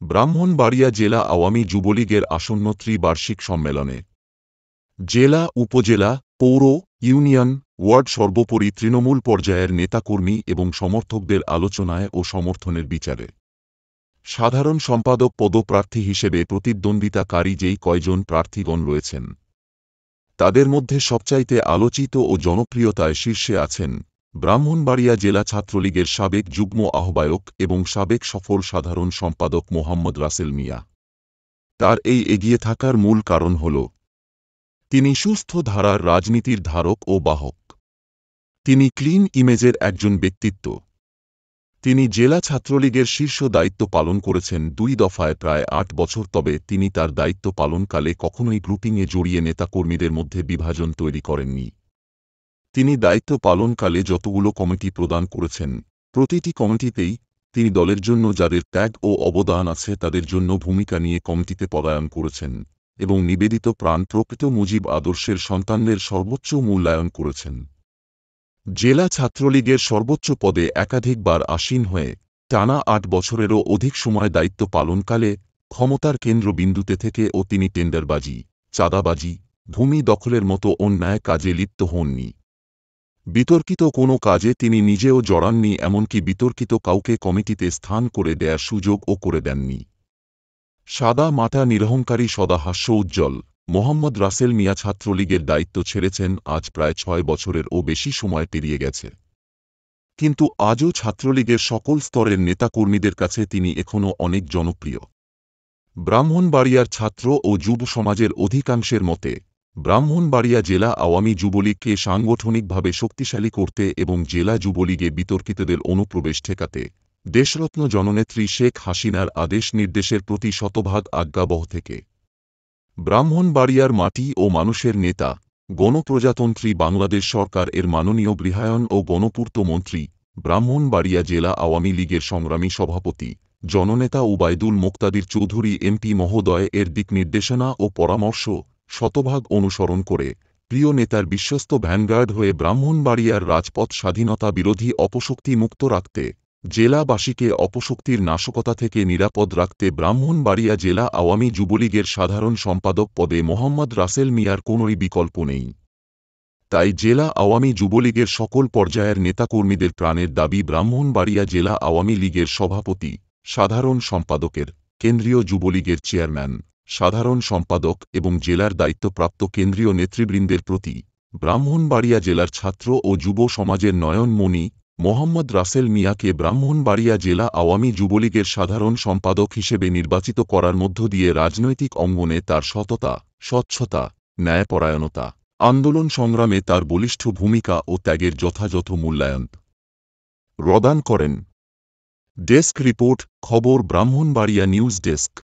ব্রাহ্মণবাড়িয়া জেলা আওয়ামী যুবলীগের আসন্ন ত্রিবার্ষিক সম্মেলনে জেলা, উপজেলা, পৌর, ইউনিয়ন, ওয়ার্ড সর্বোপরি তৃণমূল পর্যায়ের নেতাকর্মী এবং সমর্থকদের আলোচনায় ও সমর্থনের বিচারে সাধারণ সম্পাদক পদপ্রার্থী হিসেবে প্রতিদ্বন্দ্বিতাকারী যেই কয়জন প্রার্থীগণ রয়েছেন, তাদের মধ্যে সবচাইতে আলোচিত ও জনপ্রিয়তায় শীর্ষে আছেন ব্রাহ্মণবাড়িয়া জেলা ছাত্রলীগের সাবেক যুগ্ম আহ্বায়ক এবং সাবেক সফল সাধারণ সম্পাদক মোহাম্মদ রাসেল মিয়া। তার এই এগিয়ে থাকার মূল কারণ হল তিনি সুস্থ ধারার রাজনীতির ধারক ও বাহক। তিনি ক্লিন ইমেজের একজন ব্যক্তিত্ব। তিনি জেলা ছাত্রলীগের শীর্ষ দায়িত্ব পালন করেছেন 2 দফায় প্রায় 8 বছর। তবে তিনি তার দায়িত্ব পালনকালে কখনোই গ্রুপিংয়ে জড়িয়ে নেতাকর্মীদের মধ্যে বিভাজন তৈরি করেননি। তিনি দায়িত্ব পালনকালে যতগুলো কমিটি প্রদান করেছেন, প্রতিটি কমিটিতেই তিনি দলের জন্য যাদের ত্যাগ ও অবদান আছে তাদের জন্য ভূমিকা নিয়ে কমিটিতে পদায়ন করেছেন এবং নিবেদিত প্রাণ প্রকৃত মুজিব আদর্শের সন্তানদের সর্বোচ্চ মূল্যায়ন করেছেন। জেলা ছাত্রলীগের সর্বোচ্চ পদে একাধিকবার আসীন হয়ে টানা 8 বছরেরও অধিক সময় দায়িত্ব পালনকালে ক্ষমতার কেন্দ্রবিন্দুতে থেকেও তিনি টেন্ডারবাজি, চাঁদাবাজি, ভূমি দখলের মতো অন্যায় কাজে লিপ্ত হননি। বিতর্কিত কোনো কাজে তিনি নিজেও জড়াননি, এমনকি বিতর্কিত কাউকে কমিটিতে স্থান করে দেয়ার সুযোগও করে দেননি। সাদা মাটা নিরহংকারী সদা হাস্য উজ্জ্বল মোহাম্মদ রাসেল মিয়া ছাত্রলীগের দায়িত্ব ছেড়েছেন আজ প্রায় 6 বছরেরও বেশি সময় পেরিয়ে গেছে। কিন্তু আজও ছাত্রলীগের সকল স্তরের নেতাকর্মীদের কাছে তিনি এখনও অনেক জনপ্রিয়। ব্রাহ্মণবাড়িয়ার ছাত্র ও যুব সমাজের অধিকাংশের মতে ব্রাহ্মণবাড়িয়া জেলা আওয়ামী যুবলীগকে সাংগঠনিকভাবে শক্তিশালী করতে এবং জেলা যুবলীগে বিতর্কিতদের অনুপ্রবেশ ঠেকাতে দেশরত্ন জননেত্রী শেখ হাসিনার আদেশ নির্দেশের প্রতি শতভাগ আজ্ঞাবহ থেকে ব্রাহ্মণবাড়িয়ার মাটি ও মানুষের নেতা, গণপ্রজাতন্ত্রী বাংলাদেশ সরকার এর মাননীয় গৃহায়ন ও গণপূর্ত মন্ত্রী, ব্রাহ্মণবাড়িয়া জেলা আওয়ামী লীগের সংগ্রামী সভাপতি জননেতা উবায়দুল মোক্তাদির চৌধুরী এমপি মহোদয় এর দিক নির্দেশনা ও পরামর্শ শতভাগ অনুসরণ করে প্রিয় নেতার বিশ্বস্ত ভ্যানগার্ড হয়ে ব্রাহ্মণবাড়িয়ার রাজপথ স্বাধীনতা বিরোধী অপশক্তি মুক্ত রাখতে, জেলাবাসীকে অপশক্তির নাশকতা থেকে নিরাপদ রাখতে ব্রাহ্মণবাড়িয়া জেলা আওয়ামী যুবলীগের সাধারণ সম্পাদক পদে মোহাম্মদ রাসেল মিয়ার কোনোই বিকল্প নেই। তাই জেলা আওয়ামী যুবলীগের সকল পর্যায়ের নেতাকর্মীদের প্রাণের দাবি ব্রাহ্মণবাড়িয়া জেলা আওয়ামী লীগের সভাপতি, সাধারণ সম্পাদকের, কেন্দ্রীয় যুবলীগের চেয়ারম্যান, সাধারণ সম্পাদক এবং জেলার দায়িত্বপ্রাপ্ত কেন্দ্রীয় নেতৃবৃন্দের প্রতি ব্রাহ্মণবাড়িয়া জেলার ছাত্র ও যুব সমাজের নয়নমণি মোহাম্মদ রাসেল মিয়াকে ব্রাহ্মণবাড়িয়া জেলা আওয়ামী যুবলীগের সাধারণ সম্পাদক হিসেবে নির্বাচিত করার মধ্য দিয়ে রাজনৈতিক অঙ্গনে তার সততা, স্বচ্ছতা, ন্যায়পরায়ণতা, আন্দোলন সংগ্রামে তার বলিষ্ঠ ভূমিকা ও ত্যাগের যথাযথ মূল্যায়ন প্রদান করেন। ডেস্ক রিপোর্ট, খবর ব্রাহ্মণবাড়িয়া নিউজ ডেস্ক।